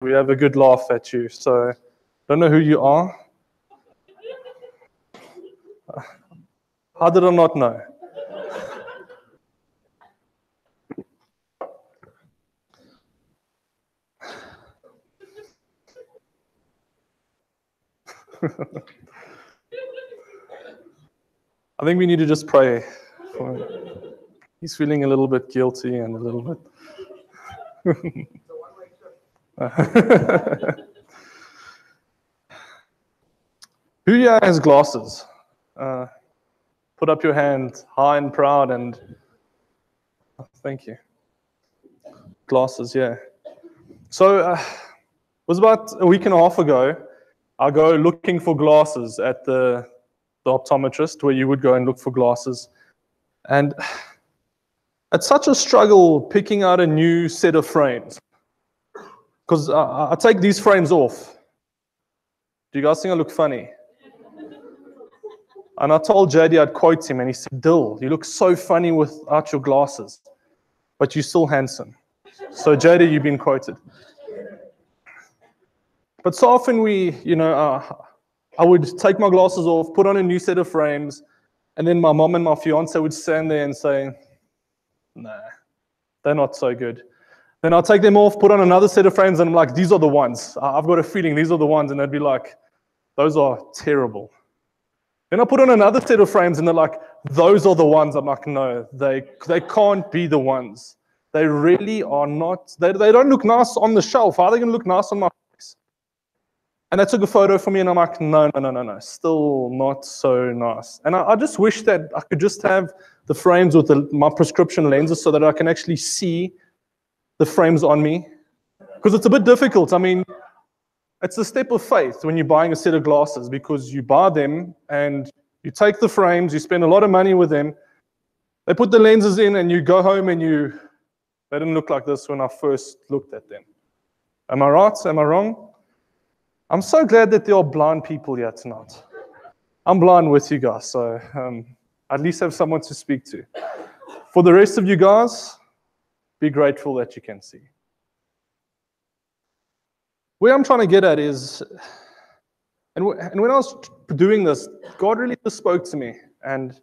we have a good laugh at you. So, don't know who you are. How did I not know? I think we need to just pray for him. He's feeling a little bit guilty and a little bit. Who here has glasses? Put up your hand high and proud and thank you. Glasses, yeah. So it was about a week and a half ago. I go looking for glasses at the optometrist, where you would go and look for glasses. And it's such a struggle picking out a new set of frames. Because I take these frames off. Do you guys think I look funny? And I told JD I'd quote him, and he said, "Dill, you look so funny without your glasses, but you're still handsome." So JD, you've been quoted. But so often I would take my glasses off, put on a new set of frames, and then my mom and my fiance would stand there and say, "Nah, they're not so good." Then I'll take them off, put on another set of frames, and I'm like, "These are the ones. I've got a feeling these are the ones." And they'd be like, "Those are terrible." Then I put on another set of frames, and they're like, "Those are the ones." I'm like, "No, they can't be the ones. They really are not. They don't look nice on the shelf. How are they going to look nice on my face?" And they took a photo for me, and I'm like, no, still not so nice. And I just wish that I could just have the frames with my prescription lenses so that I can actually see the frames on me. Because it's a bit difficult. I mean, it's a step of faith when you're buying a set of glasses, because you buy them and you take the frames, you spend a lot of money with them. They put the lenses in and you go home and they didn't look like this when I first looked at them. Am I right? Am I wrong? I'm so glad that there are blind people here tonight. I'm blind with you guys, so at least have someone to speak to. For the rest of you guys, be grateful that you can see. Where I'm trying to get at is, and when I was doing this, God really just spoke to me. And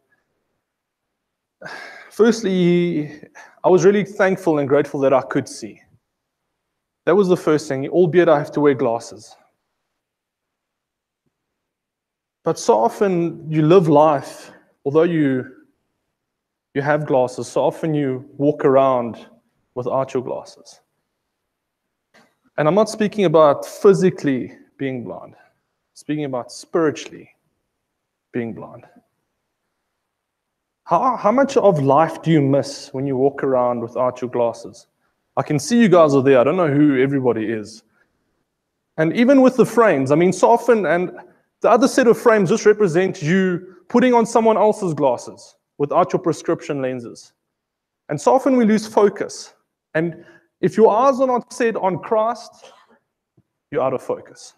firstly, I was really thankful and grateful that I could see. That was the first thing, albeit I have to wear glasses. But so often you live life, although you have glasses, so often you walk around without your glasses. And I'm not speaking about physically being blind. I'm speaking about spiritually being blind. How much of life do you miss when you walk around without your glasses? I can see you guys are there. I don't know who everybody is. And even with the frames, I mean, so often, and the other set of frames just represent you putting on someone else's glasses without your prescription lenses. And so often we lose focus. And if your eyes are not set on Christ, you're out of focus.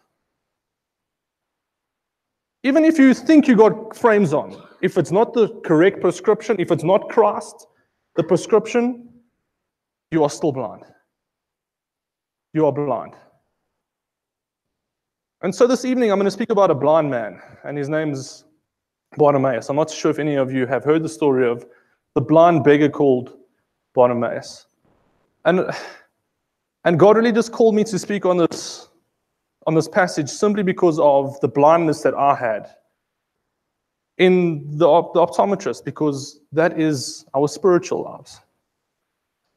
Even if you think you got frames on, if it's not the correct prescription, if it's not Christ, the prescription, you are still blind. You are blind. And so this evening, I'm going to speak about a blind man, and his name's Bartimaeus. I'm not sure if any of you have heard the story of the blind beggar called Bartimaeus. And God really just called me to speak on this passage simply because of the blindness that I had in the optometrist, because that is our spiritual lives.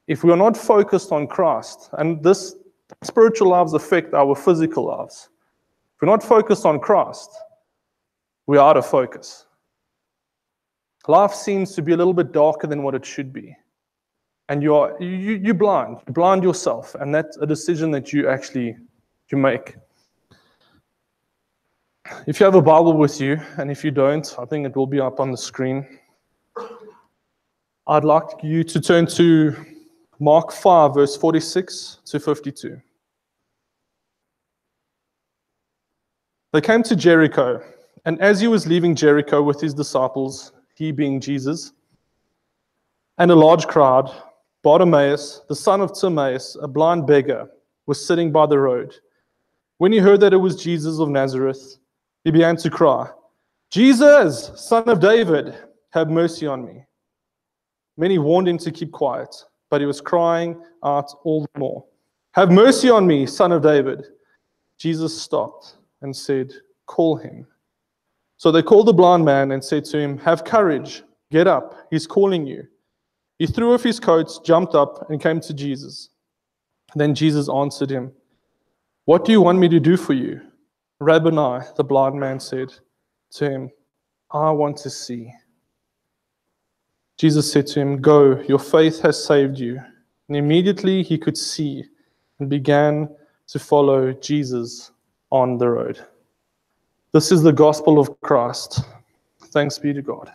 If we are not focused on Christ, and this spiritual lives affect our physical lives. If we're not focused on Christ, we're out of focus. Life seems to be a little bit darker than what it should be. And you're blind. You blind yourself. And that's a decision that you make. If you have a Bible with you, and if you don't, I think it will be up on the screen. I'd like you to turn to Mark 5, verse 46 to 52. They came to Jericho, and as he was leaving Jericho with his disciples, he being Jesus, and a large crowd, Bartimaeus, the son of Timaeus, a blind beggar, was sitting by the road. When he heard that it was Jesus of Nazareth, he began to cry, "Jesus, Son of David, have mercy on me." Many warned him to keep quiet, but he was crying out all the more, "Have mercy on me, Son of David." Jesus stopped and said, "Call him." So they called the blind man and said to him, "Have courage, get up, he's calling you." He threw off his coat, jumped up, and came to Jesus. Then Jesus answered him, "What do you want me to do for you?" "Rabboni," the blind man said to him, "I want to see." Jesus said to him, "Go, your faith has saved you." And immediately he could see and began to follow Jesus on the road. This is the gospel of Christ. Thanks be to God.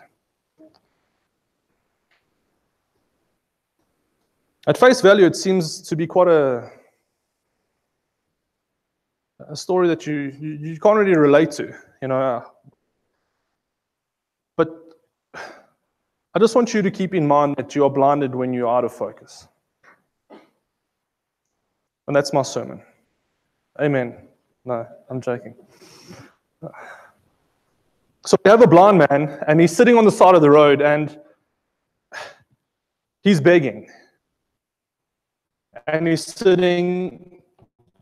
At face value, it seems to be quite a story that you can't really relate to, But I just want you to keep in mind that you are blinded when you're out of focus. And that's my sermon. Amen. No, I'm joking. So we have a blind man, and he's sitting on the side of the road, and he's begging. And he's sitting,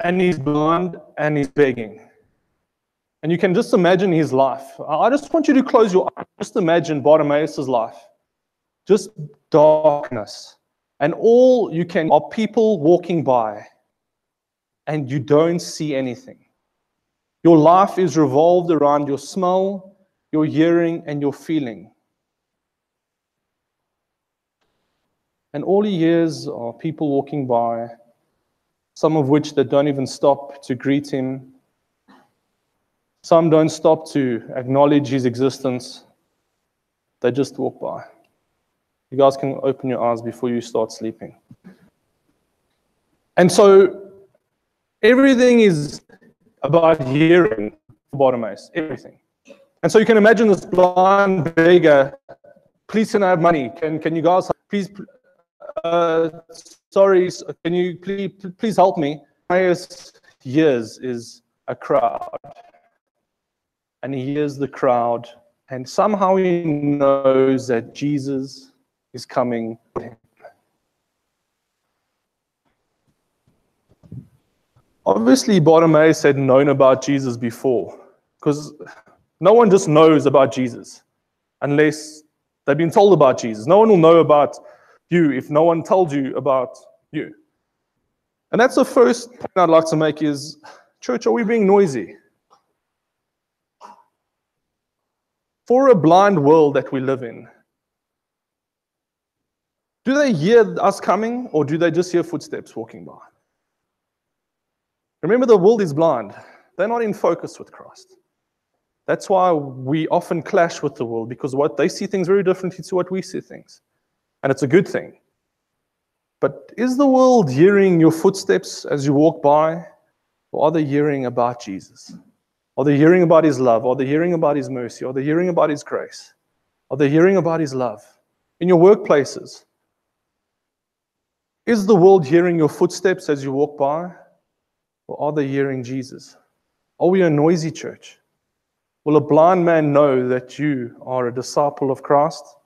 and he's blind, and he's begging. And you can just imagine his life. I just want you to close your eyes. Just imagine Bartimaeus' life. Just darkness. And all you can are people walking by, and you don't see anything. Your life is revolved around your smell, your hearing, and your feeling. And all he hears are people walking by, some of which that don't even stop to greet him. Some don't stop to acknowledge his existence. They just walk by. You guys can open your eyes before you start sleeping. And so everything is about hearing for Bartimaeus, everything. And so you can imagine this blind beggar, "Please, can I have money? Can you guys, please, sorry, can you please help me?" Bartimaeus hears is a crowd. And he hears the crowd, and somehow he knows that Jesus is coming to him. Obviously, Bartimaeus had known about Jesus before, because no one just knows about Jesus unless they've been told about Jesus. No one will know about you if no one told you about you. And that's the first point I'd like to make is, church, are we being noisy? For a blind world that we live in, do they hear us coming, or do they just hear footsteps walking by? Remember, the world is blind. They're not in focus with Christ. That's why we often clash with the world, because what they see things very differently to what we see things. And it's a good thing. But is the world hearing your footsteps as you walk by, or are they hearing about Jesus? Are they hearing about his love? Are they hearing about his mercy? Are they hearing about his grace? Are they hearing about his love? In your workplaces, is the world hearing your footsteps as you walk by? Or are they hearing Jesus? Are we a noisy church? Will a blind man know that you are a disciple of Christ?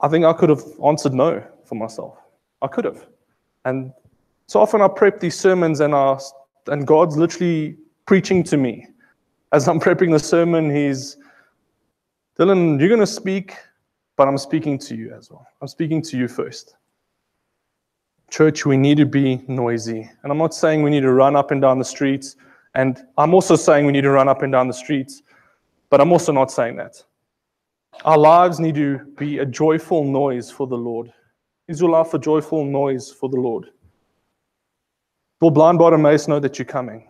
I think I could have answered no for myself. I could have. And so often I prep these sermons and God's literally preaching to me. As I'm prepping the sermon, he's, "Dylan, you're going to speak, but I'm speaking to you as well. I'm speaking to you first." Church, we need to be noisy. And I'm not saying we need to run up and down the streets. And I'm also saying we need to run up and down the streets. But I'm also not saying that. Our lives need to be a joyful noise for the Lord. Is your life a joyful noise for the Lord? Will blind Bartimaeus know that you're coming?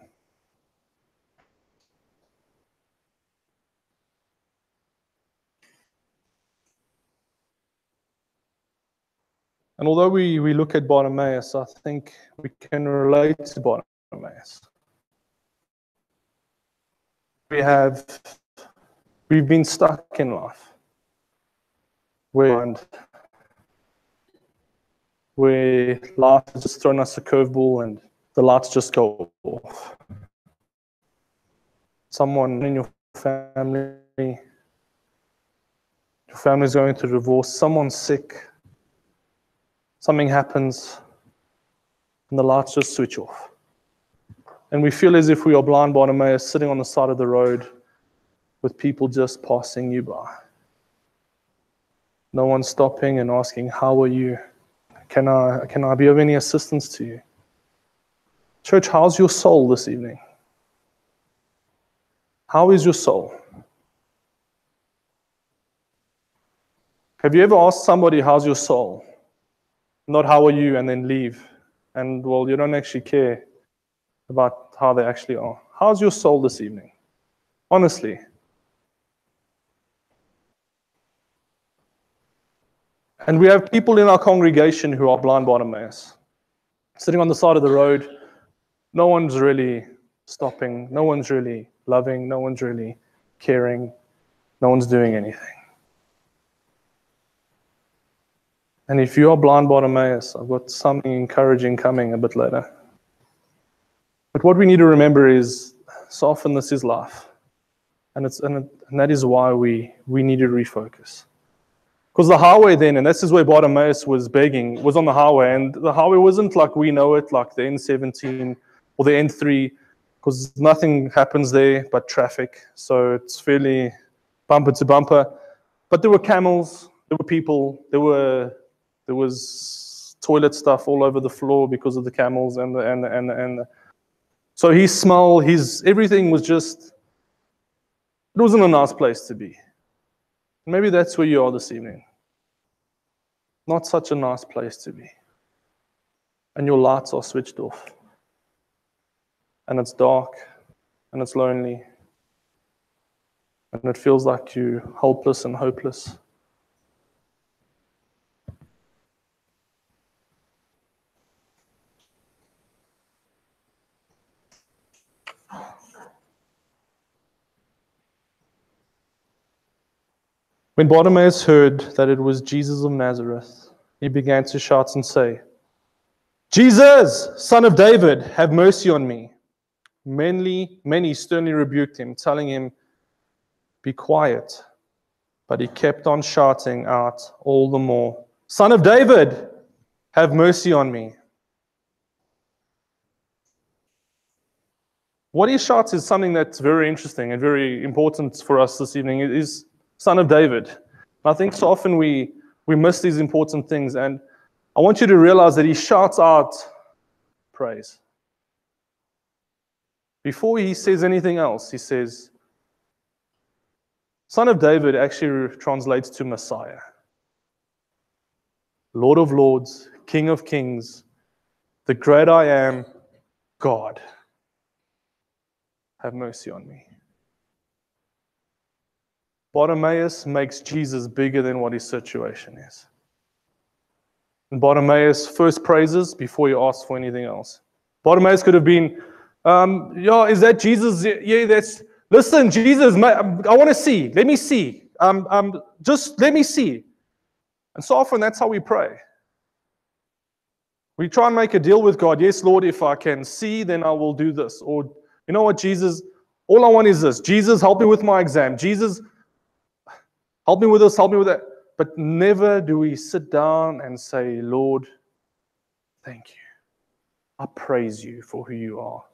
And although we look at Bartimaeus, I think we can relate to Bartimaeus. We've been stuck in life. where life has just thrown us a curveball and the lights just go off. Someone in your family's going through divorce, someone's sick, something happens, and the lights just switch off. And we feel as if we are blind Bartimaeus sitting on the side of the road with people just passing you by. No one stopping and asking, how are you? Can I be of any assistance to you? Church, how's your soul this evening? How is your soul? Have you ever asked somebody, how's your soul? Not how are you, and then leave. And well, you don't actually care about how they actually are. How's your soul this evening? Honestly. And we have people in our congregation who are blind Bartimaeus, sitting on the side of the road. No one's really stopping. No one's really loving. No one's really caring. No one's doing anything. And if you are blind Bartimaeus, I've got something encouraging coming a bit later. But what we need to remember is, so often this is life. And that is why we need to refocus. Because the highway then, and this is where Bartimaeus was begging, was on the highway. And the highway wasn't like we know it, like the N17 or the N3, because nothing happens there but traffic. So it's fairly bumper to bumper. But there were camels, there were people, there was toilet stuff all over the floor because of the camels so his smell, everything was just, it wasn't a nice place to be. Maybe that's where you are this evening. Not such a nice place to be. And your lights are switched off. And it's dark, and it's lonely. And it feels like you're helpless and hopeless. When Bartimaeus heard that it was Jesus of Nazareth, he began to shout and say, Jesus, Son of David, have mercy on me. Many sternly rebuked him, telling him, be quiet. But he kept on shouting out all the more, Son of David, have mercy on me. What he shouts is something that's very interesting and very important for us this evening. It is Son of David. I think so often we miss these important things, and I want you to realize that he shouts out praise. Before he says anything else, he says, Son of David actually translates to Messiah. Lord of Lords, King of Kings, the great I am, God. Have mercy on me. Bartimaeus makes Jesus bigger than what his situation is. And Bartimaeus first praises before he asks for anything else. Bartimaeus could have been, is that Jesus? Yeah, listen, Jesus, I want to see. Let me see. Just let me see. And so often that's how we pray. We try and make a deal with God. Yes, Lord, if I can see, then I will do this. Or, you know what, Jesus, all I want is this. Jesus, help me with my exam. Jesus, help me with this, help me with that. But never do we sit down and say, Lord, thank you. I praise you for who you are.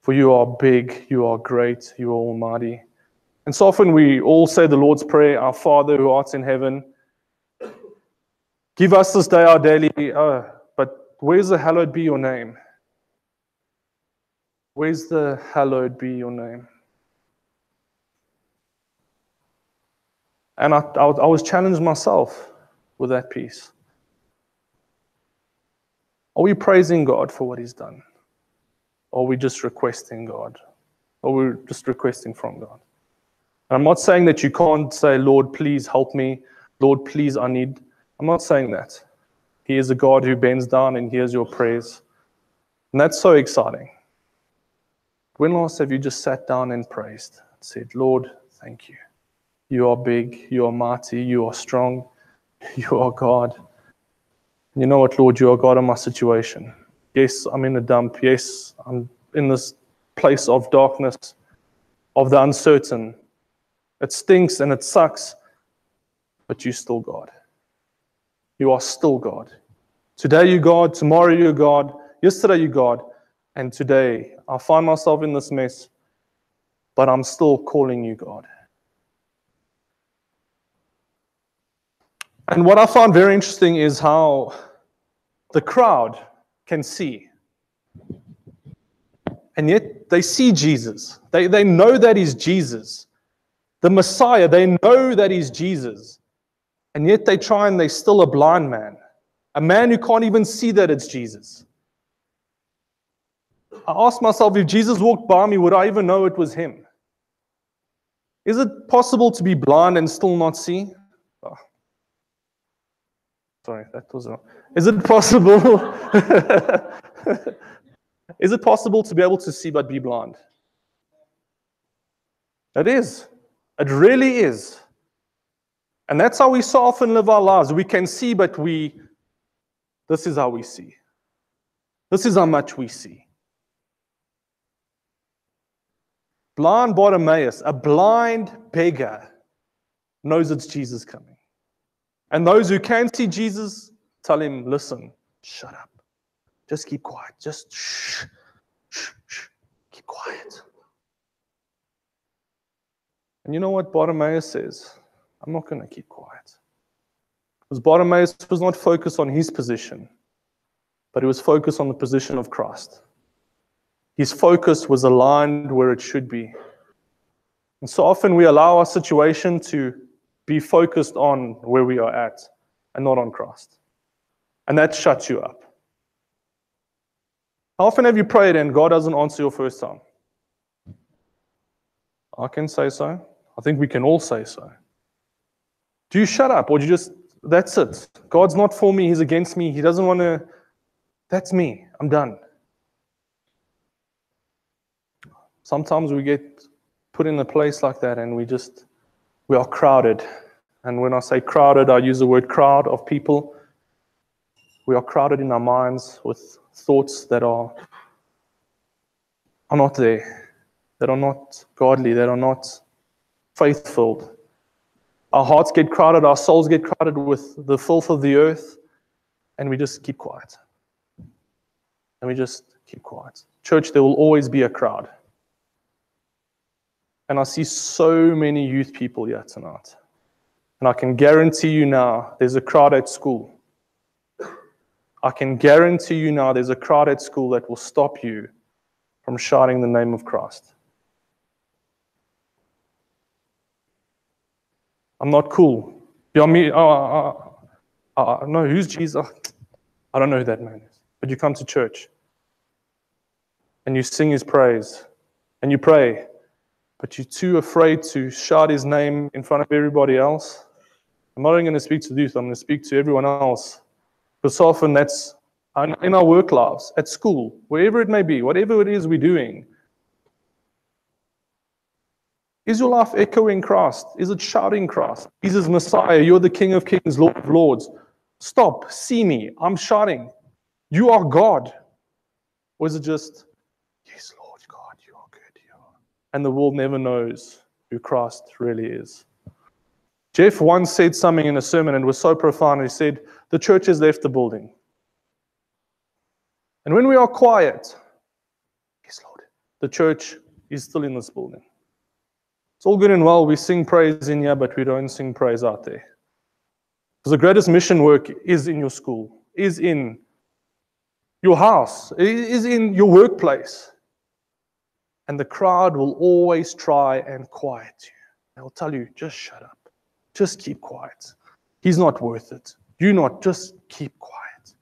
For you are big, you are great, you are almighty. And so often we all say the Lord's Prayer, Our Father who art in heaven, give us this day our daily, but where's the hallowed be your name? Where's the hallowed be your name? And I was challenged myself with that piece. Are we praising God for what he's done? Or are we just requesting God? Or we're just requesting from God? And I'm not saying that you can't say, Lord, please help me. Lord, please, I need. I'm not saying that. He is a God who bends down and hears your prayers. And that's so exciting. When last have you just sat down and praised? And said, Lord, thank you. You are big, you are mighty, you are strong, you are God. You know what, Lord, you are God in my situation. Yes, I'm in a dump. Yes, I'm in this place of darkness, of the uncertain. It stinks and it sucks, but you're still God. You are still God. Today you're God, tomorrow you're God, yesterday you're God, and today I find myself in this mess, but I'm still calling you God. And what I found very interesting is how the crowd can see. And yet they see Jesus. They know that he's Jesus. The Messiah, they know that he's Jesus. And yet they try and they're still a blind man. A man who can't even see that it's Jesus. I asked myself, if Jesus walked by me, would I even know it was him? Is it possible to be blind and still not see? Oh. Sorry, that was wrong. Is it possible? Is it possible to be able to see but be blind? It is. It really is. And that's how we so often live our lives. We can see, but this is how we see. This is how much we see. Blind Bartimaeus, a blind beggar, knows it's Jesus coming. And those who can see Jesus tell him, listen, shut up. Just keep quiet. Just shh, shh, shh. Keep quiet. And you know what Bartimaeus says? I'm not going to keep quiet. Because Bartimaeus was not focused on his position, but he was focused on the position of Christ. His focus was aligned where it should be. And so often we allow our situation to be focused on where we are at and not on Christ. And that shuts you up. How often have you prayed and God doesn't answer your first time? I can say so. I think we can all say so. Do you shut up or do you just, that's it. God's not for me, he's against me, he doesn't want to, that's me, I'm done. Sometimes we get put in a place like that and we are crowded. And when I say crowded, I use the word crowd of people. We are crowded in our minds with thoughts that are not there, that are not godly, that are not faith-filled. Our hearts get crowded, our souls get crowded with the filth of the earth, and we just keep quiet. And we just keep quiet. Church, there will always be a crowd. And I see so many youth people here tonight. And I can guarantee you now, there's a crowd at school. I can guarantee you now, there's a crowd at school that will stop you from shouting the name of Christ. I'm not cool. You know me? No, who's Jesus? I don't know who that man is. But you come to church and you sing his praise and you pray, but you're too afraid to shout his name in front of everybody else. I'm not going to speak to youth, I'm going to speak to everyone else. Because so often that's in our work lives, at school, wherever it may be, whatever it is we're doing. Is your life echoing Christ? Is it shouting Christ? Jesus Messiah, you're the King of Kings, Lord of Lords. Stop, see me, I'm shouting. You are God. Or is it just, yes, Lord God, you are good. You are. And the world never knows who Christ really is. Jeff once said something in a sermon and it was so profound. He said, the church has left the building. And when we are quiet, yes, Lord, the church is still in this building. It's all good and well, we sing praise in here, but we don't sing praise out there. Because the greatest mission work is in your school, is in your house, is in your workplace. And the crowd will always try and quiet you. They'll tell you, just shut up. Just keep quiet. He's not worth it. You not, just keep quiet.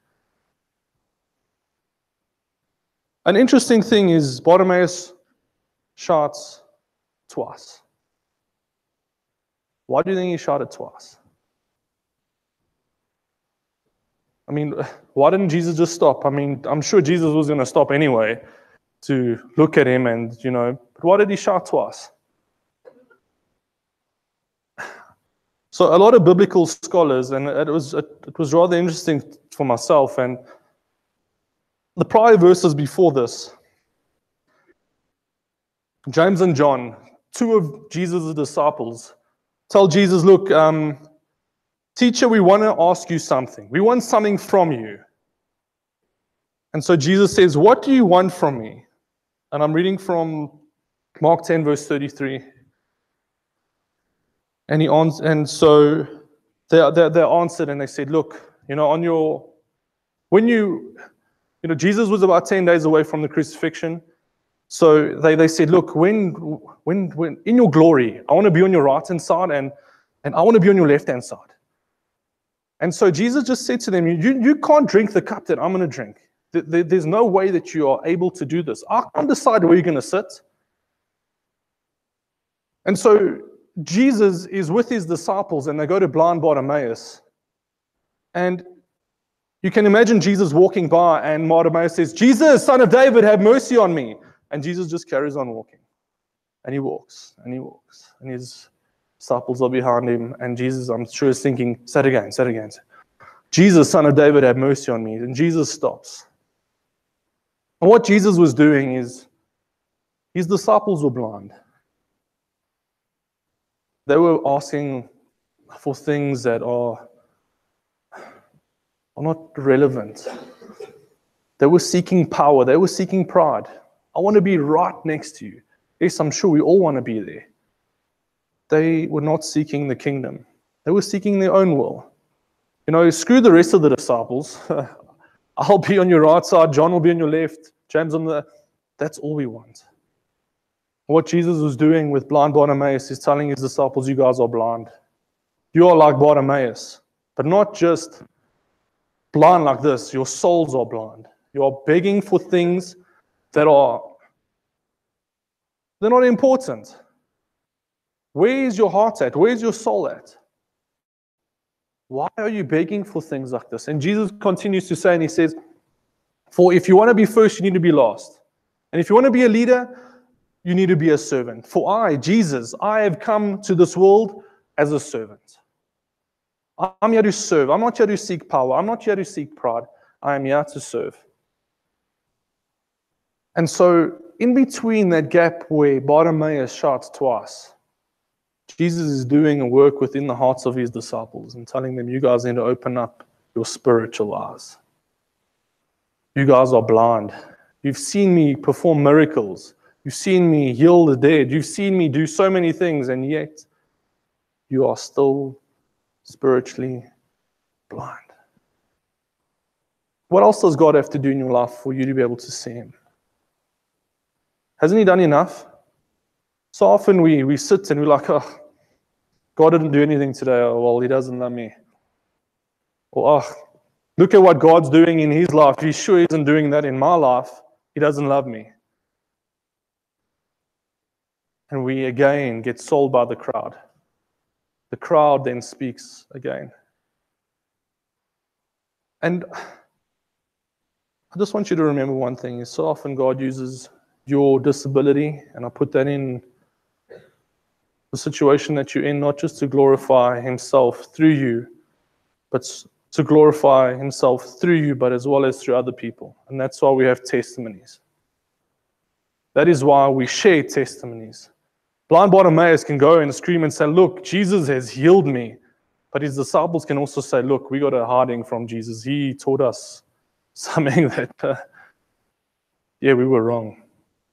An interesting thing is Bartimaeus shouts twice. Why do you think he shouted twice? I mean, why didn't Jesus just stop? I mean, I'm sure Jesus was going to stop anyway to look at him and, but why did he shout twice? So a lot of biblical scholars, and it was rather interesting for myself, and the prior verses before this, James and John, two of Jesus' disciples, tell Jesus, look, teacher, we want to ask you something. We want something from you. And so Jesus says, what do you want from me? And I'm reading from Mark 10, verse 33. And so they answered and they said, look, Jesus was about 10 days away from the crucifixion. So they said, look, when in your glory, I want to be on your right hand side and I want to be on your left hand side. And so Jesus just said to them, you can't drink the cup that I'm going to drink. There's no way that you are able to do this. I can't decide where you're going to sit. And so Jesus is with his disciples and they go to blind Bartimaeus. And you can imagine Jesus walking by and Bartimaeus says, Jesus, son of David, have mercy on me. And Jesus just carries on walking. And he walks, and he walks. And his disciples are behind him. And Jesus, I'm sure, is thinking, say it again. Jesus, son of David, have mercy on me. And Jesus stops. And what Jesus was doing is, his disciples were blind. They were asking for things that are not relevant. They were seeking power. They were seeking pride. I want to be right next to you. Yes, I'm sure we all want to be there. They were not seeking the kingdom. They were seeking their own will. Screw the rest of the disciples. I'll be on your right side. John will be on your left. James on the... That's all we want. What Jesus was doing with blind Bartimaeus is telling his disciples, you guys are blind. You are like Bartimaeus. But not just blind like this. Your souls are blind. You are begging for things they're not important. Where is your heart at? Where is your soul at? Why are you begging for things like this? And Jesus continues to say, and he says, for if you want to be first, you need to be last. And if you want to be a leader, you need to be a servant. For I, Jesus, I have come to this world as a servant. I'm here to serve. I'm not here to seek power. I'm not here to seek pride. I am here to serve. And so, in between that gap where Bartimaeus shouts twice, Jesus is doing a work within the hearts of his disciples and telling them, you guys need to open up your spiritual eyes. You guys are blind. You've seen me perform miracles. You've seen me heal the dead. You've seen me do so many things, and yet you are still spiritually blind. What else does God have to do in your life for you to be able to see him? Hasn't he done enough? So often we sit and we're like, oh, God didn't do anything today. Oh, well, he doesn't love me. Or, oh, look at what God's doing in his life. He sure isn't doing that in my life. He doesn't love me. And we again get sold by the crowd. The crowd then speaks again. And I just want you to remember one thing, is so often God uses your disability, and I put that in the situation that you're in, not just to glorify himself through you, but to glorify himself through you, but as well as through other people. And that's why we have testimonies. That is why we share testimonies. Blind Bartimaeus can go and scream and say, look, Jesus has healed me. But his disciples can also say, look, we got a hiding from Jesus. He taught us something that, we were wrong.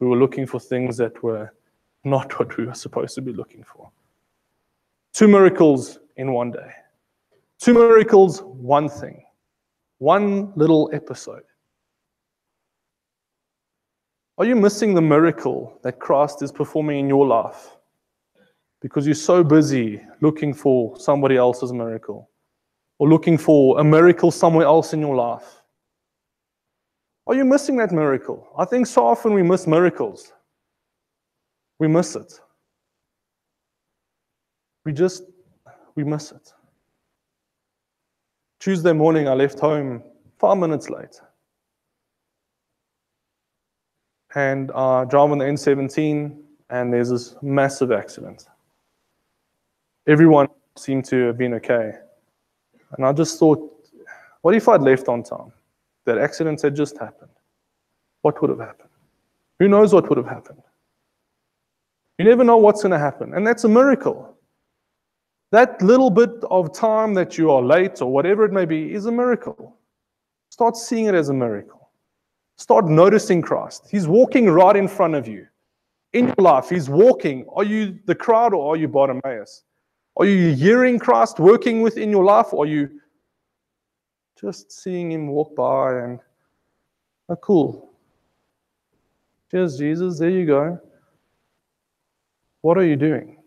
We were looking for things that were not what we were supposed to be looking for. 2 miracles in one day. 2 miracles, one thing. One little episode. Are you missing the miracle that Christ is performing in your life because you're so busy looking for somebody else's miracle or looking for a miracle somewhere else in your life? Are you missing that miracle? I think so often we miss miracles. We miss it. We miss it. Tuesday morning, I left home 5 minutes late. And I drive on the N17, and there's this massive accident. Everyone seemed to have been okay. And I just thought, what if I'd left on time? That accident had just happened. What would have happened? Who knows what would have happened? You never know what's going to happen. And that's a miracle. That little bit of time that you are late or whatever it may be is a miracle. Start seeing it as a miracle. Start noticing Christ. He's walking right in front of you. In your life, He's walking. Are you the crowd or are you Bartimaeus? Are you hearing Christ working within your life, or are you just seeing Him walk by and, oh, cool. Cheers, Jesus. There you go. What are you doing?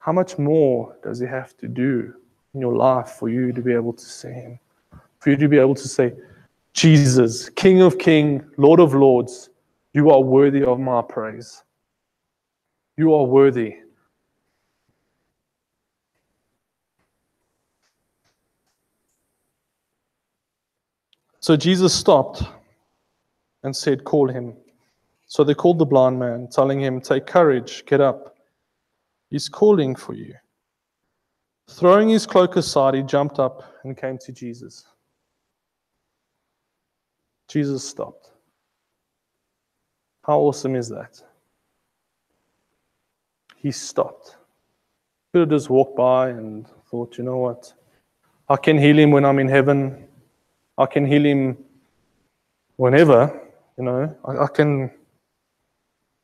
How much more does He have to do in your life for you to be able to see Him? For you to be able to say, Jesus, King of Kings, Lord of Lords, you are worthy of my praise. You are worthy. So Jesus stopped and said, call him. So they called the blind man, telling him, take courage, get up. He's calling for you. Throwing his cloak aside, he jumped up and came to Jesus. Jesus stopped. How awesome is that? He stopped. Could have just walked by and thought, you know what? I can heal him when I'm in heaven. I can heal him whenever, you know.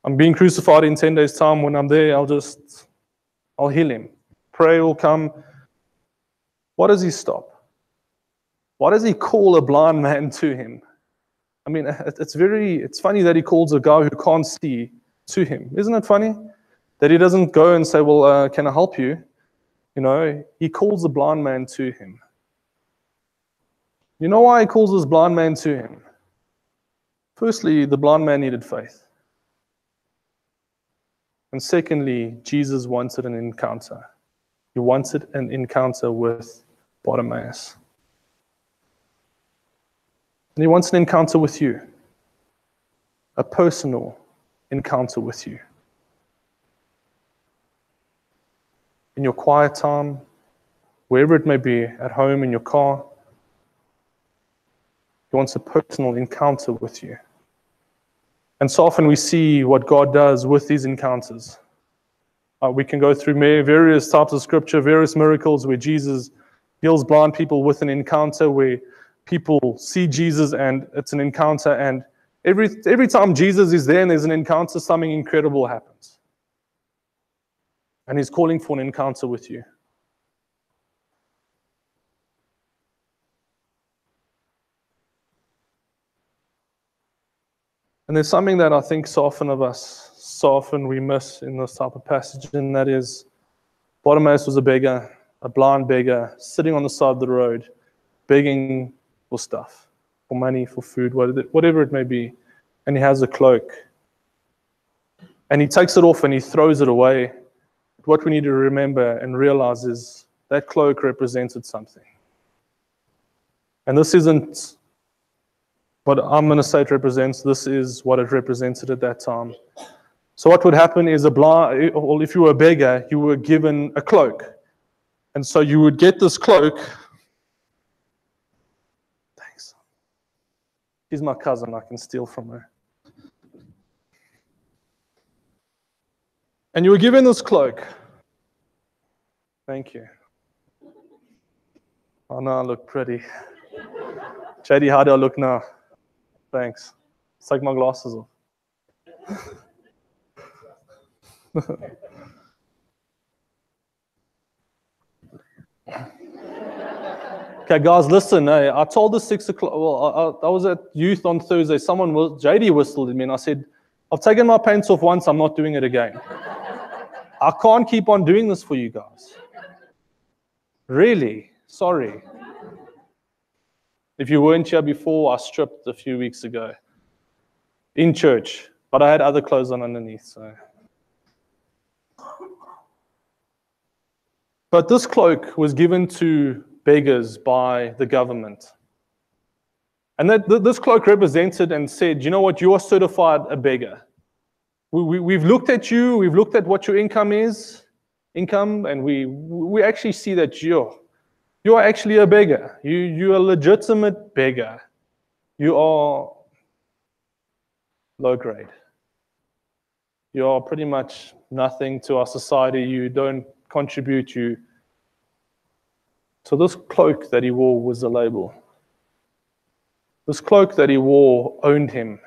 I'm being crucified in 10 days' time. When I'm there, I'll heal him. Prayer will come. Why does he stop? Why does he call a blind man to him? I mean, it's funny that he calls a guy who can't see to him. Isn't it funny? That he doesn't go and say, well, can I help you? You know, he calls the blind man to him. You know why he calls this blind man to him? Firstly, the blind man needed faith. And secondly, Jesus wanted an encounter. He wanted an encounter with Bartimaeus. And he wants an encounter with you. A personal encounter with you. In your quiet time, wherever it may be, at home, in your car, He wants a personal encounter with you. And so often we see what God does with these encounters. We can go through various types of scripture, various miracles where Jesus heals blind people with an encounter, where people see Jesus and it's an encounter, and every time Jesus is there and there's an encounter, something incredible happens. And He's calling for an encounter with you. And there's something that I think so often we miss in this type of passage, and that is Bartimaeus was a beggar, a blind beggar, sitting on the side of the road, begging for stuff, for money, for food, whatever it may be. And he has a cloak. And he takes it off and he throws it away. What we need to remember and realize is that cloak represented something. And this isn't what I'm going to say it represents. This is what it represented at that time. So what would happen is if you were a beggar, you were given a cloak. And so you would get this cloak. Thanks. She's my cousin. I can steal from her. And you were given this cloak. Thank you. Oh, no, I look pretty. JD, how do I look now? Thanks. Let's take my glasses off. Okay, guys, listen. I told the 6 o'clock. Well, I was at youth on Thursday. JD whistled at me, and I said, I've taken my pants off once. I'm not doing it again. I can't keep on doing this for you guys. Really? Sorry. If you weren't here before, I stripped a few weeks ago in church, but I had other clothes on underneath. So. But this cloak was given to beggars by the government. And this cloak represented and said, you know what, you are certified a beggar. We've looked at you, we've looked at what your income is, income, and we actually see that you're actually a beggar. You're a legitimate beggar. You are low grade. You are pretty much nothing to our society. You don't contribute. So this cloak that he wore was a label. This cloak that he wore owned him.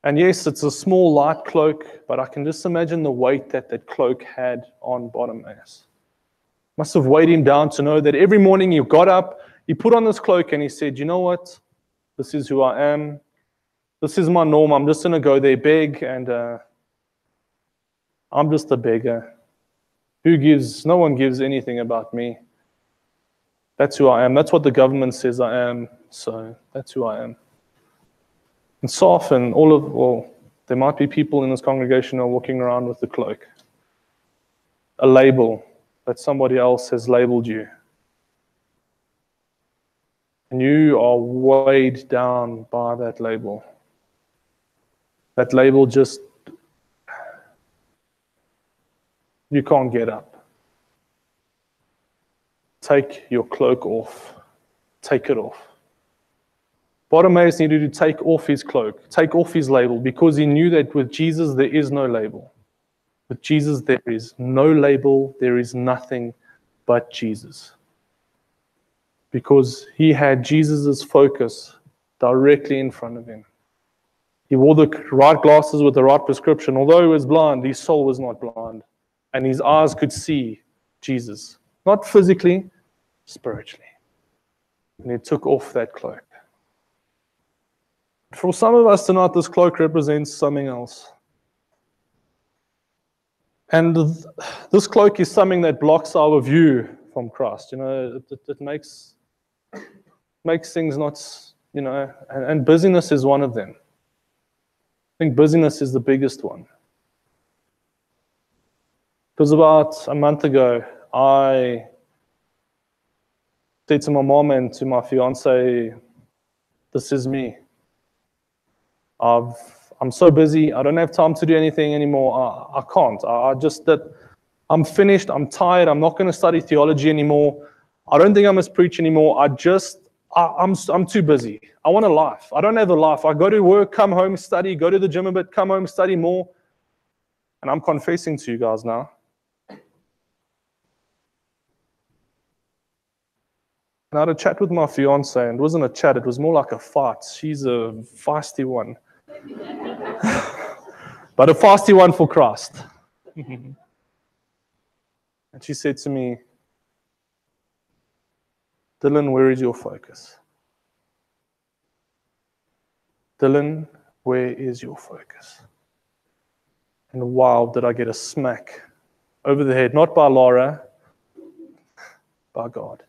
And yes, it's a small, light cloak, but I can just imagine the weight that cloak had on Bartimaeus. Must have weighed him down to know that every morning he got up, he put on this cloak and he said, you know what? This is who I am. This is my norm. I'm just going to go there beg, and I'm just a beggar. No one gives anything about me. That's who I am. That's what the government says I am. So that's who I am. And so often, there might be people in this congregation who are walking around with the cloak, a label that somebody else has labeled you. And you are weighed down by that label. That label just, you can't get up. Take your cloak off. Take it off. Bartimaeus needed to take off his cloak, take off his label, because he knew that with Jesus there is no label. With Jesus there is no label, there is nothing but Jesus. Because he had Jesus' focus directly in front of him. He wore the right glasses with the right prescription. Although he was blind, his soul was not blind. And his eyes could see Jesus. Not physically, spiritually. And he took off that cloak. For some of us tonight, this cloak represents something else. And this cloak is something that blocks our view from Christ. It makes things not, and busyness is one of them. I think busyness is the biggest one. Because about a month ago, I said to my mom and to my fiance, this is me. I'm so busy. I don't have time to do anything anymore. I can't. I'm finished. I'm tired. I'm not going to study theology anymore. I don't think I must preach anymore. I'm too busy. I want a life. I don't have a life. I go to work, come home, study, go to the gym a bit, come home, study more. And I'm confessing to you guys now. And I had a chat with my fiance, and it wasn't a chat, it was more like a fight. She's a feisty one. But a feisty one for Christ. And she said to me, Dylan, where is your focus? Dylan, where is your focus? And wow, did I get a smack over the head, not by Laura, by God.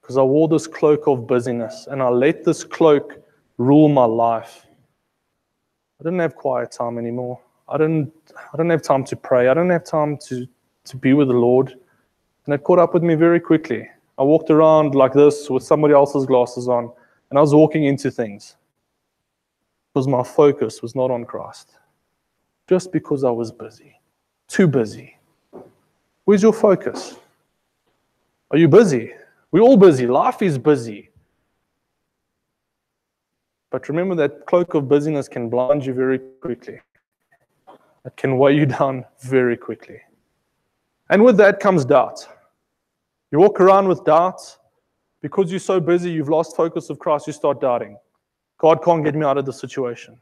Because I wore this cloak of busyness, and I let this cloak rule my life. I didn't have quiet time anymore. I didn't have time to pray. I didn't have time to be with the Lord. And it caught up with me very quickly. I walked around like this with somebody else's glasses on, and I was walking into things. Because my focus was not on Christ. Just because I was busy. Too busy. Where's your focus? Are you busy? We're all busy. Life is busy. But remember that cloak of busyness can blind you very quickly. It can weigh you down very quickly. And with that comes doubt. You walk around with doubt. Because you're so busy, you've lost focus of Christ, you start doubting. God can't get me out of the situation.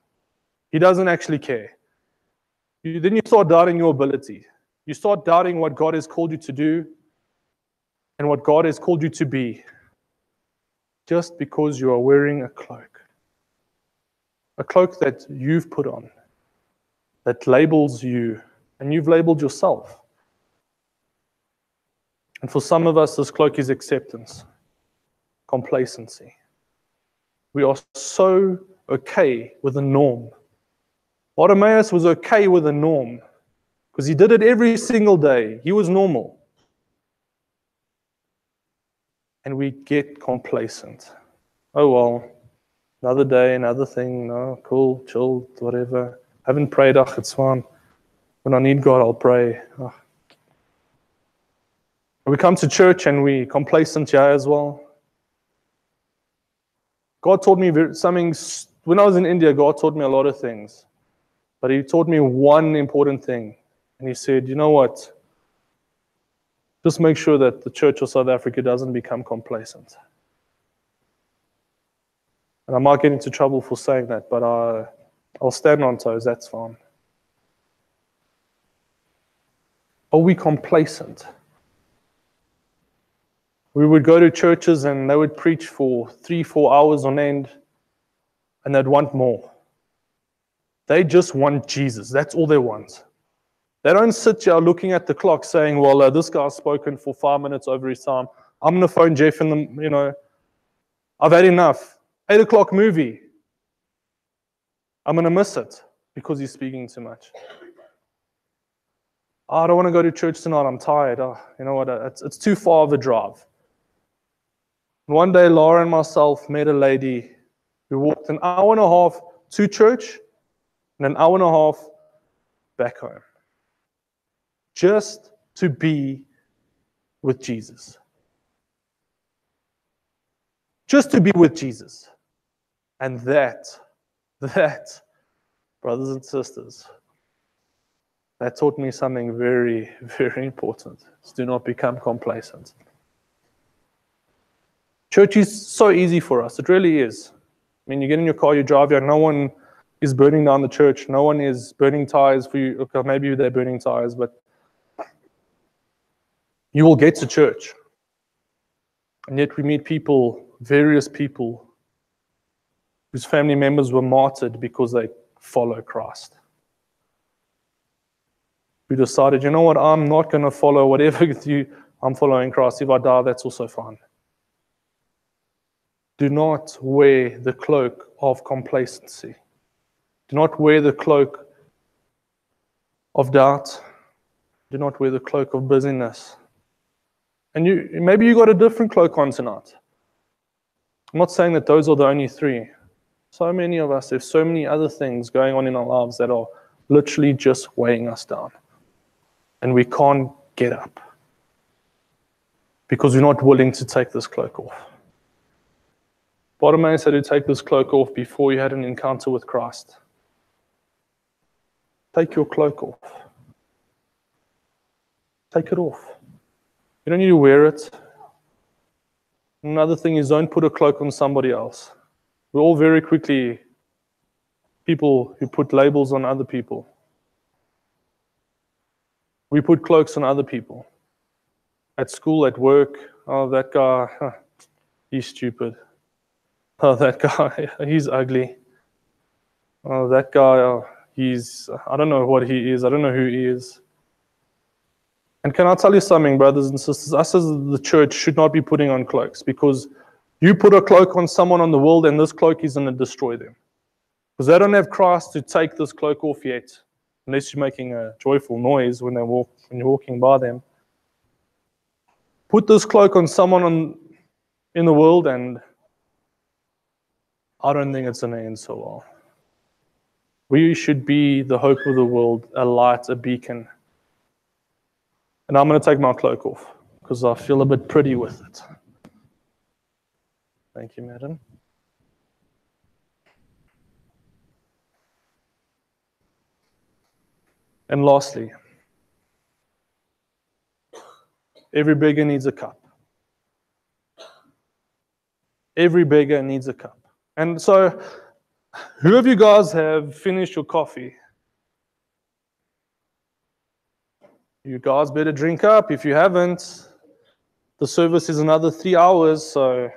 He doesn't actually care. Then you start doubting your ability. You start doubting what God has called you to do and what God has called you to be. Just because you are wearing a cloak. A cloak that you've put on, that labels you, and you've labeled yourself. And for some of us, this cloak is acceptance, complacency. We are so okay with the norm. Bartimaeus was okay with the norm because he did it every single day. He was normal. And we get complacent. Oh, well. Another day, another thing, no, cool, chill, whatever. Haven't prayed, it's fine. When I need God, I'll pray. Oh. We come to church and we complacent here as well. God taught me something. When I was in India, God taught me a lot of things. But He taught me one important thing. And He said, you know what? Just make sure that the Church of South Africa doesn't become complacent. And I might get into trouble for saying that, but I'll stand on toes, that's fine. Are we complacent? We would go to churches and they would preach for 3-4 hours on end, and they'd want more. They just want Jesus. That's all they want. They don't sit here looking at the clock saying, well, this guy's spoken for 5 minutes over his time. I'm going to phone Jeff and I've had enough. 8 o'clock movie. I'm going to miss it because he's speaking too much. Oh, I don't want to go to church tonight. I'm tired. Oh, you know what? It's too far of a drive. One day, Laura and myself met a lady who walked an hour and a half to church and an hour and a half back home, just to be with Jesus. Just to be with Jesus. And that, brothers and sisters, that taught me something very, very important. Do not become complacent. Church is so easy for us. It really is. I mean, you get in your car, you drive here, no one is burning down the church. No one is burning tires for you. Okay, maybe they're burning tires, but you will get to church. And yet we meet people, various people, whose family members were martyred because they follow Christ. Who decided, you know what, I'm not going to follow whatever I'm following Christ. If I die, that's also fine. Do not wear the cloak of complacency. Do not wear the cloak of doubt. Do not wear the cloak of busyness. And maybe you got a different cloak on tonight. I'm not saying that those are the only three. So many of us have so many other things going on in our lives that are literally just weighing us down. And we can't get up because we're not willing to take this cloak off. Bartimaeus had to take this cloak off before he had an encounter with Christ. Take your cloak off. Take it off. You don't need to wear it. Another thing is, don't put a cloak on somebody else. We're all very quickly people who put labels on other people. We put cloaks on other people. At school, at work, oh, that guy, he's stupid. Oh, that guy, he's ugly. Oh, that guy, I don't know what he is. I don't know who he is. And can I tell you something, brothers and sisters? Us as the church should not be putting on cloaks, because you put a cloak on someone on the world and this cloak is going to destroy them. Because they don't have Christ to take this cloak off yet, unless you're making a joyful noise when you're walking by them. Put this cloak on someone in the world and I don't think it's going to end so well. We should be the hope of the world, a light, a beacon. And I'm going to take my cloak off because I feel a bit pretty with it. Thank you, madam. And lastly, every beggar needs a cup. Every beggar needs a cup. And so, who of you guys have finished your coffee? You guys better drink up. If you haven't, the service is another 3 hours, so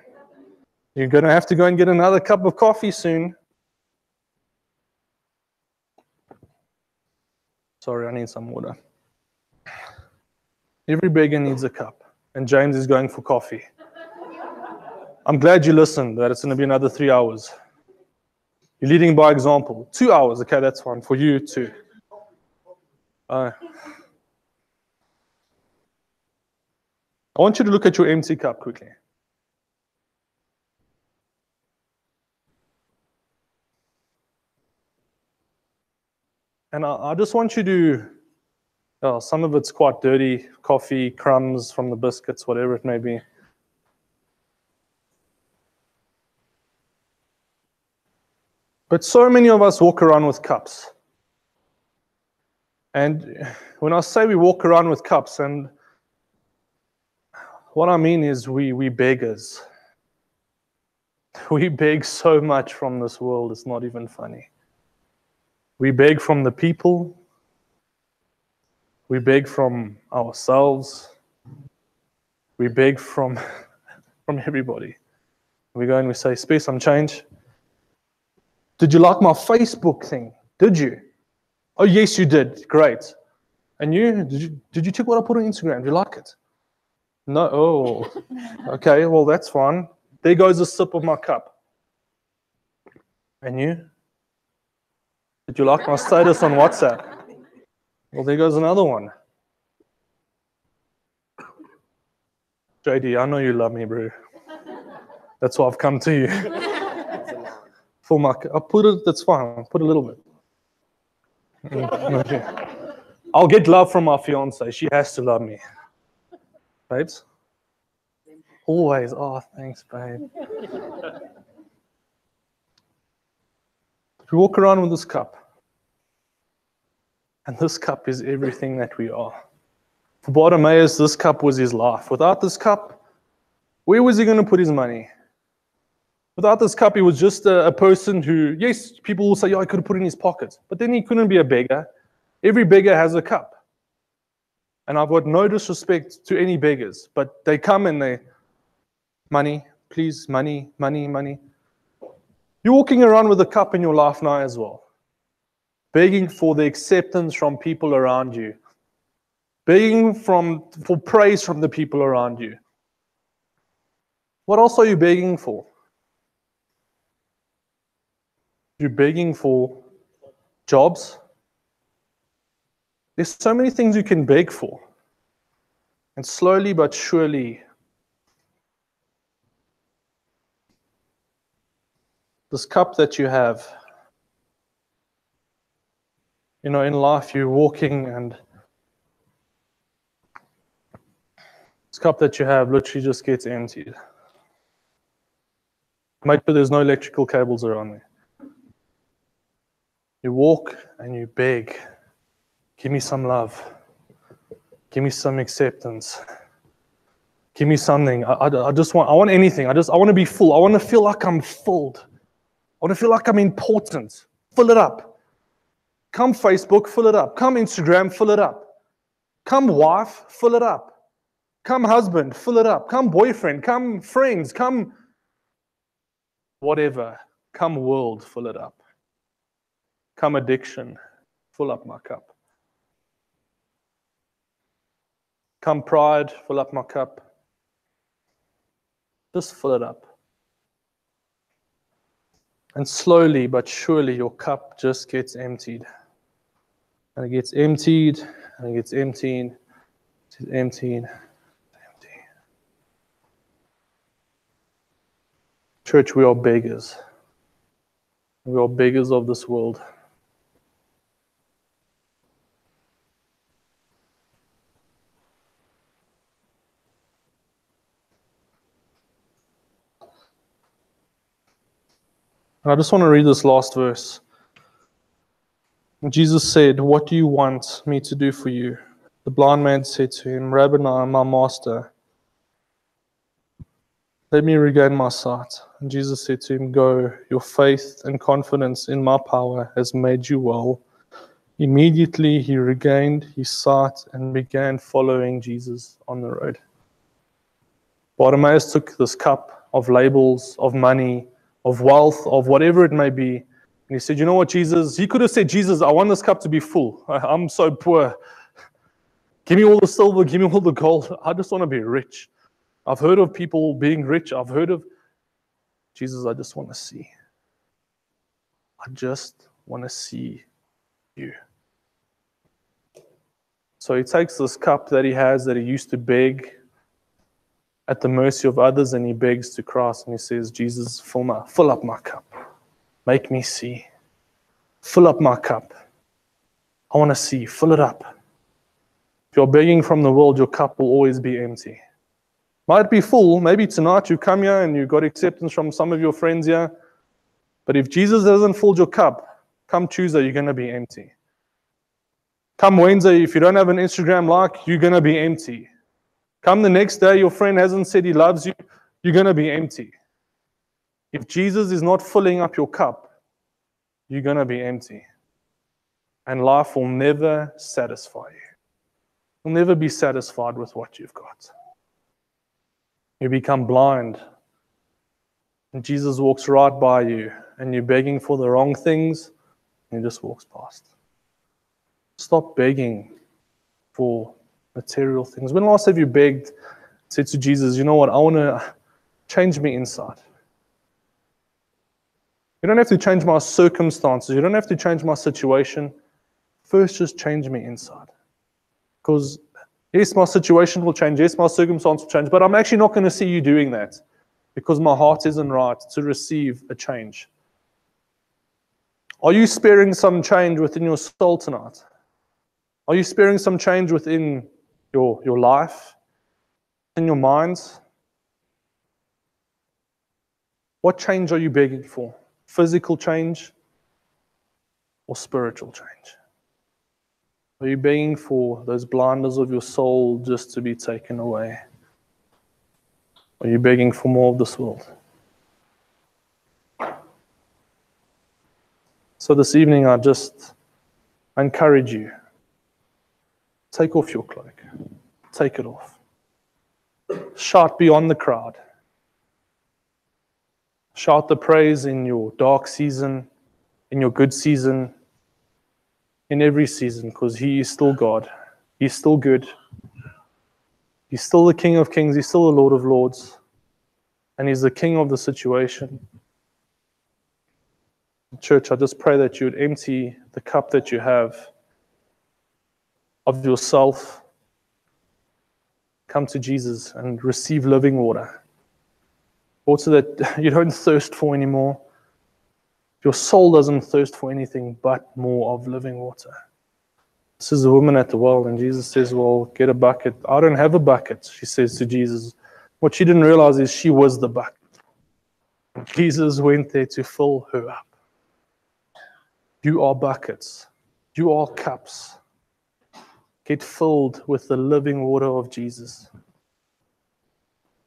you're going to have to go and get another cup of coffee soon. Sorry, I need some water. Every beggar needs a cup, and James is going for coffee. I'm glad you listened, that it's going to be another 3 hours. You're leading by example. 2 hours, okay, that's fine. For you too. I want you to look at your empty cup quickly. And I just want you to Some of it's quite dirty, coffee, crumbs from the biscuits, whatever it may be. But so many of us walk around with cups. And when I say we walk around with cups, and what I mean is we beggars. We beg so much from this world, it's not even funny. We beg from the people. We beg from ourselves. We beg from everybody. We go and we say, spare some change. Did you like my Facebook thing? Did you? Oh, yes, you did. Great. And you? Did you check what I put on Instagram? Do you like it? No. Oh, okay. Well, that's fine. There goes a sip of my cup. And you? Did you like my status on WhatsApp? Well, there goes another one. JD, I know you love me, bro. That's why I've come to you. For my, I'll put it, that's fine. I'll put a little bit. Okay. I'll get love from my fiance. She has to love me. Babes? Always. Oh, thanks, babe. We walk around with this cup. And this cup is everything that we are. For Bartimaeus, this cup was his life. Without this cup, where was he going to put his money? Without this cup, he was just a person who, yes, people will say, yeah, he could have put it in his pocket. But then he couldn't be a beggar. Every beggar has a cup. And I've got no disrespect to any beggars, but they come and they, money, please, money, money, money. You're walking around with a cup in your life now as well, begging for the acceptance from people around you, begging for praise from the people around you. What else are you begging for? You're begging for jobs. There's so many things you can beg for. And slowly but surely, this cup that you have, in life you're walking and this cup that you have literally just gets emptied. But there's no electrical cables around there. You walk and you beg, give me some love, give me some acceptance, give me something. I want anything. I want to be full. I want to feel like I'm filled. I want to feel like I'm important. Fill it up. Come Facebook, fill it up. Come Instagram, fill it up. Come wife, fill it up. Come husband, fill it up. Come boyfriend, come friends, come whatever. Come world, fill it up. Come addiction, fill up my cup. Come pride, fill up my cup. Just fill it up. And slowly but surely your cup just gets emptied. And it gets emptied, and it gets emptied, it's emptied, empty. Church, we are beggars. We are beggars of this world. And I just want to read this last verse. Jesus said, "What do you want me to do for you?" The blind man said to him, "Rabboni, my master, let me regain my sight." And Jesus said to him, "Go, your faith and confidence in my power has made you well." Immediately he regained his sight and began following Jesus on the road. Bartimaeus took this cup of labels, of money, of wealth, of whatever it may be. And he said, you know what, Jesus? He could have said, Jesus, I want this cup to be full. I'm so poor. Give me all the silver, give me all the gold. I just want to be rich. I've heard of people being rich. I've heard of, Jesus, I just want to see. I just want to see you. So he takes this cup that he has, that he used to beg at the mercy of others, and he begs to Christ, and he says, Jesus, fill up my cup. Make me see. Fill up my cup. I want to see. Fill it up. If you're begging from the world, your cup will always be empty. Might be full. Maybe tonight you come here and you got acceptance from some of your friends here. But if Jesus hasn't filled your cup, come Tuesday, you're going to be empty. Come Wednesday, if you don't have an Instagram like, you're going to be empty. Come the next day, your friend hasn't said he loves you, you're going to be empty. If Jesus is not filling up your cup, you're going to be empty. And life will never satisfy you. You'll never be satisfied with what you've got. You become blind. And Jesus walks right by you, and you're begging for the wrong things, and he just walks past. Stop begging for material things. When last have you begged, said to Jesus, you know what, I want to change me inside. You don't have to change my circumstances. You don't have to change my situation. First, just change me inside. Because yes, my situation will change. Yes, my circumstance will change. But I'm actually not going to see you doing that because my heart isn't right to receive a change. Are you sparing some change within your soul tonight? Are you sparing some change within your life, in your minds? What change are you begging for? Physical change or spiritual change? Are you begging for those blinders of your soul just to be taken away? Are you begging for more of this world? So this evening, I encourage you. Take off your cloak. Take it off. Shout beyond the crowd. Shout the praise in your dark season, in your good season, in every season, because he is still God. He's still good. He's still the King of Kings. He's still the Lord of Lords. And he's the King of the situation. Church, I just pray that you would empty the cup that you have of yourself. Come to Jesus and receive living water. Water that you don't thirst for anymore. Your soul doesn't thirst for anything but more of living water. This is a woman at the well, and Jesus says, well, get a bucket. I don't have a bucket, she says to Jesus. What she didn't realize is she was the bucket. Jesus went there to fill her up. You are buckets. You are cups. Get filled with the living water of Jesus.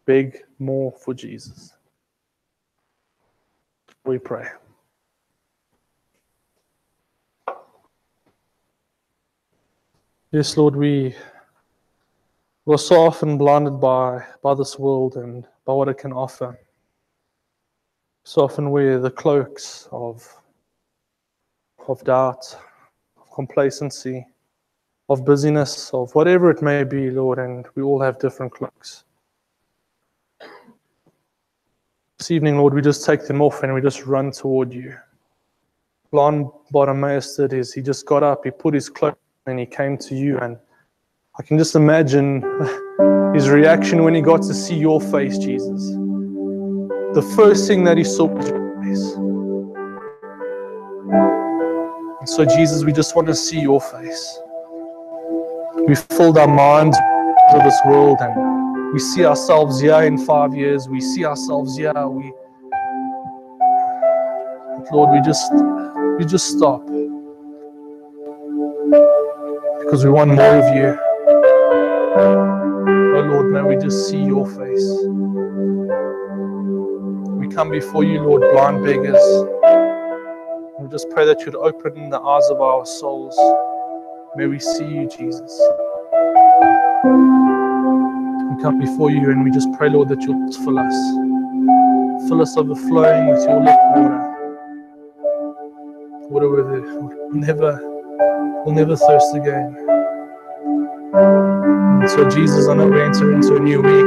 Beg more for Jesus. We pray. Yes, Lord, we are so often blinded by this world and by what it can offer. So often wear the cloaks of doubt, of complacency, of busyness, of whatever it may be, Lord, and we all have different cloaks. This evening, Lord, we just take them off and we just run toward you. Blind Bartimaeus did is he just got up, he put his cloak and he came to you, and I can just imagine his reaction when he got to see your face, Jesus. The first thing that he saw was your face. And so, Jesus, we just want to see your face. We filled our minds with this world, and we see ourselves here in 5 years. We see ourselves here. But Lord, we just stop because we want more of you. Oh Lord, may we just see your face. We come before you, Lord, blind beggars. We just pray that you'd open the eyes of our souls. May we see you, Jesus. We come before you and we just pray, Lord, that you'll fill us. Fill us overflowing with your living water. We'll never thirst again. And so, Jesus, I know we enter into a new week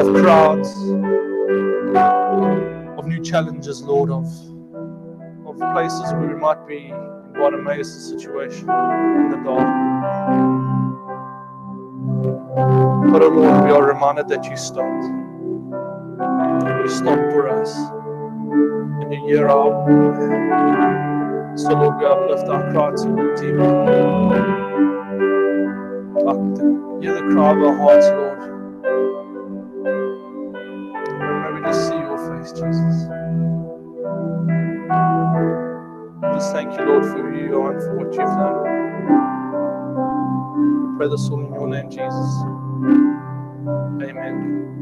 of crowds, of new challenges, Lord, of places where we might be in Bartimaeus' situation in the dark. But, oh Lord, we are reminded that you stopped. And you stopped for us. And you hear our prayer. So, Lord, we uplift our cry to you, Hear the cry of our hearts, Lord. May we just see your face, Jesus. Just thank you, Lord, for who you are and for what you've done. We pray this all in your name, Jesus. Amen.